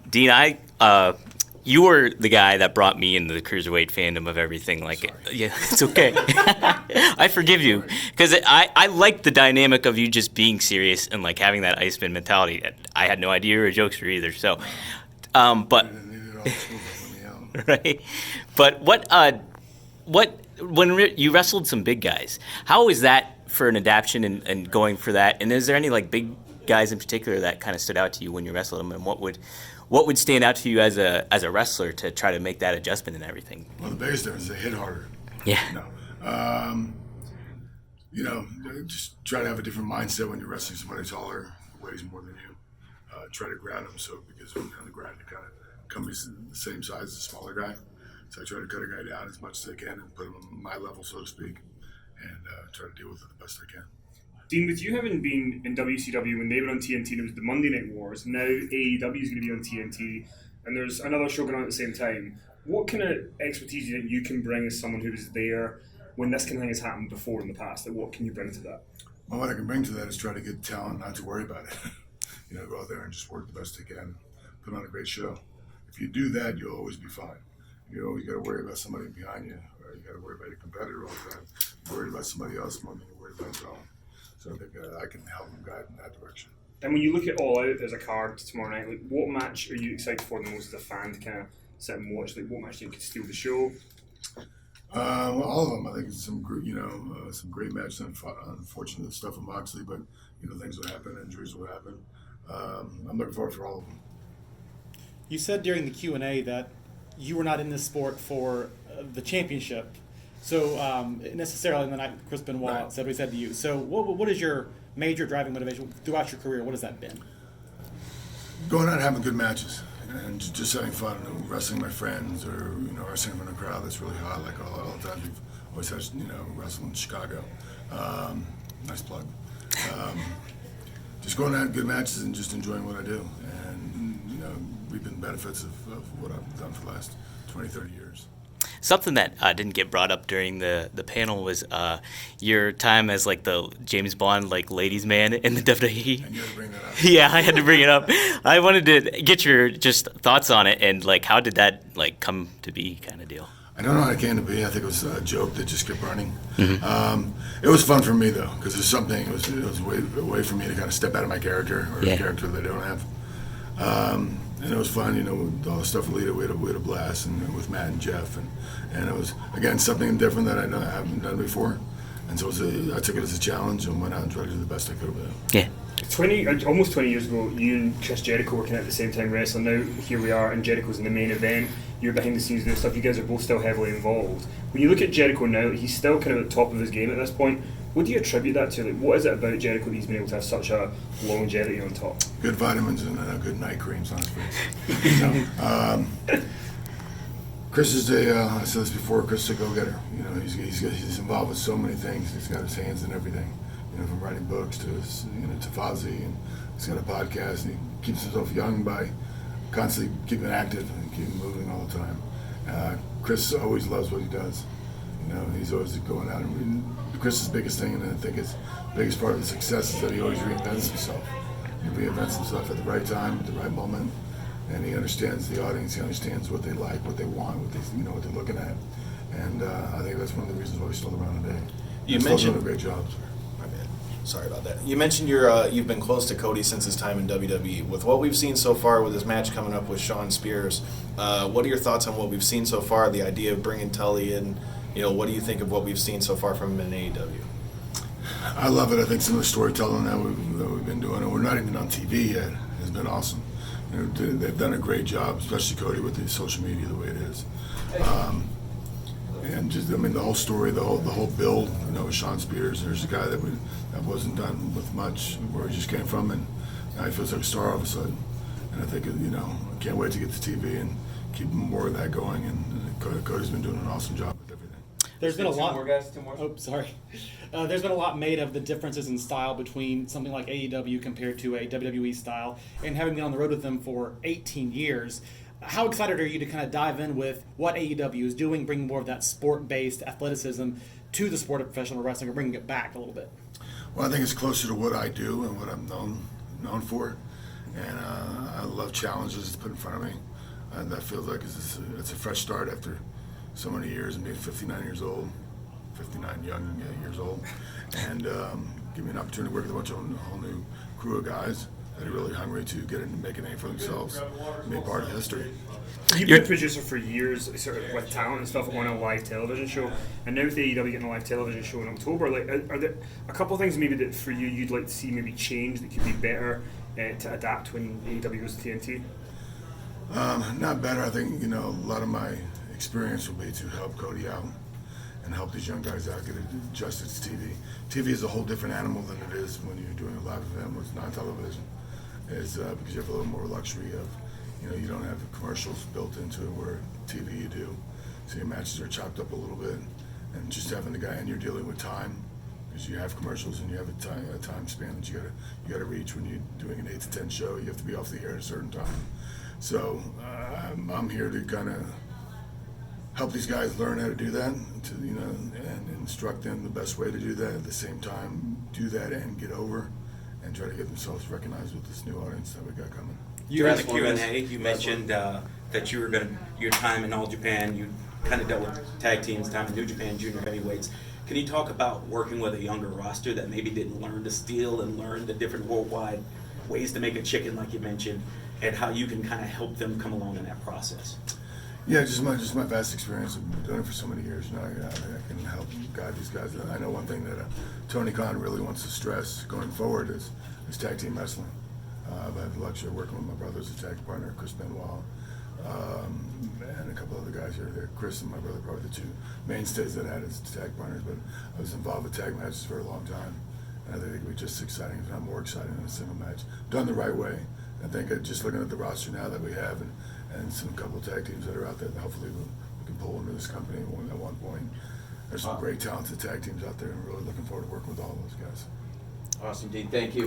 Dean, you were the guy that brought me into the cruiserweight fandom of everything. Yeah, it's okay. I forgive you because I like the dynamic of you just being serious and like having that Iceman mentality. I had no idea you were a jokester either. So, but right. But when you wrestled some big guys, how was that for an adaptation and going for that? And is there any like big guys in particular that kind of stood out to you when you wrestled them, and what would stand out to you as a wrestler to try to make that adjustment and everything? Well, the biggest difference is they hit harder. Yeah. Just try to have a different mindset when you're wrestling somebody taller, who weighs more than you. Try to ground them because when you're on the ground, you kind of come the same size as a smaller guy. So I try to cut a guy down as much as I can and put him on my level, so to speak, and try to deal with it the best I can. Dean, with you having been in WCW when they were on TNT, and it was the Monday Night Wars, now AEW is going to be on TNT, and there's another show going on at the same time. What kind of expertise do you think you can bring as someone who was there when this kind of thing has happened before in the past? Like, what can you bring to that? Well, what I can bring to that is try to get talent, not to worry about it. Go out there and just work the best I can, put on a great show. If you do that, you'll always be fine. You always got to worry about somebody behind you, or you got to worry about your competitor all the time. You're worried about somebody else more than you're worried about your own. So I think I can help them guide in that direction. And when you look at All Out as a card tomorrow night, like what match are you excited for the most as a fan to kind of sit and watch? Like what match do you think could steal the show? Well, all of them. I think it's some great matches. Unfortunate stuff with Moxley, but things will happen, injuries will happen. I'm looking forward for all of them. You said during the Q&A that you were not in this sport for the championship. So necessarily, and then Chris Benoit said what he said to you. So what is your major driving motivation throughout your career? What has that been? Going out and having good matches and just having fun, wrestling my friends or wrestling in a crowd that's really hot. Like all the times we've always had wrestling in Chicago. Nice plug. Just going out and good matches and just enjoying what I do and reaping the benefits of what I've done for the last 20, 30 years. Something that didn't get brought up during the panel was your time as like the James Bond like ladies man in the WWE. And you had to bring that up. Yeah, I had to bring it up. I wanted to get your just thoughts on it and like how did that like come to be kind of deal. I don't know how it came to be. I think it was a joke that just kept running. Mm-hmm. It was fun for me though because it was a way for me to kind of step out of my character or a character that I don't have. And it was fun, with all the stuff with Lita, we had a blast, and with Matt and Jeff, and it was, again, something different that I haven't done before, and so I took it as a challenge and went out and tried to do the best I could with it. Yeah. Almost 20 years ago, you and Chris Jericho working at the same time wrestling. Now here we are, and Jericho's in the main event. You're behind the scenes doing stuff. You guys are both still heavily involved. When you look at Jericho now, he's still kind of at the top of his game at this point. What do you attribute that to? Like, what is it about Jericho that he's been able to have such a longevity on top? Good vitamins and good night creams on his face. Chris is I said this before, Chris is a go-getter. He's involved with so many things. He's got his hands in everything. From writing books to to Fozzy, and he's got a podcast. And he keeps himself young by constantly keeping active and keeping moving all the time. Chris always loves what he does. He's always going out and Chris's biggest thing, and I think his biggest part of the success is that he always reinvents himself. He reinvents himself at the right time, at the right moment, and he understands the audience. He understands what they like, what they want, what they're looking at, and I think that's one of the reasons why he's still around today. You mentioned still doing a great job. My bad. Sorry about that. You mentioned you've been close to Cody since his time in WWE. With what we've seen so far with his match coming up with Shawn Spears, what are your thoughts on what we've seen so far? The idea of bringing Tully in. What do you think of what we've seen so far from him in AEW? I love it. I think some of the storytelling that we've been doing, and we're not even on TV yet, has been awesome. They've done a great job, especially Cody with the social media the way it is. And just, the whole story, the whole build, with Shawn Spears. There's a guy that wasn't done with much, where he just came from, and now he feels like a star all of a sudden. And I think, I can't wait to get to TV and keep more of that going. And Cody's been doing an awesome job with everything. There's been a lot. Two more. Oh, sorry. There's been a lot made of the differences in style between something like AEW compared to a WWE style, and having been on the road with them for 18 years, how excited are you to kind of dive in with what AEW is doing, bringing more of that sport-based athleticism to the sport of professional wrestling, or bringing it back a little bit? Well, I think it's closer to what I do and what I'm known for, and I love challenges put in front of me, and that feels like it's a fresh start after so many years and being 59 years old, 59 young years old, and give me an opportunity to work with a whole new crew of guys that are really hungry to get in and make a name for themselves and be a part of history. You've been a producer for years, sort of with talent and stuff on a live television show, and now with AEW getting a live television show in October, like, are there a couple of things maybe that for you you'd like to see maybe change that could be better to adapt when AEW goes to TNT? Not better. I think, a lot of my experience will be to help Cody out and help these young guys out get adjusted to TV. TV is a whole different animal than it is when you're doing a live event with non-television. It's because you have a little more luxury of, you don't have commercials built into it where TV you do. So your matches are chopped up a little bit, and just having the guy, and you're dealing with time because you have commercials and you have a time span that you gotta reach when you're doing an 8 to 10 show. You have to be off the air at a certain time. So I'm here to kind of help these guys learn how to do that, and instruct them the best way to do that. At the same time, do that and get over, and try to get themselves recognized with this new audience that we got coming. During the Q&A, you mentioned that you were your time in All Japan, you kind of dealt with tag teams, time in New Japan, junior heavyweights. Can you talk about working with a younger roster that maybe didn't learn to steal and learn the different worldwide ways to make a chicken, like you mentioned, and how you can kind of help them come along in that process? Yeah, just my vast experience. I've been doing it for so many years. I can help guide these guys. I know one thing that Tony Khan really wants to stress going forward is tag team wrestling. I've had the luxury of working with my brother as a tag partner, Chris Benoit, and a couple other guys here. Chris and my brother, probably the two mainstays that I had as tag partners, but I was involved with tag matches for a long time. And I think it would be just exciting, if not more exciting than a single match. Done the right way. I think just looking at the roster now that we have and some couple tag teams that are out there that hopefully we can pull into this company at one point. There's some great talented tag teams out there, and we're really looking forward to working with all those guys. Awesome, Dean. Thank you.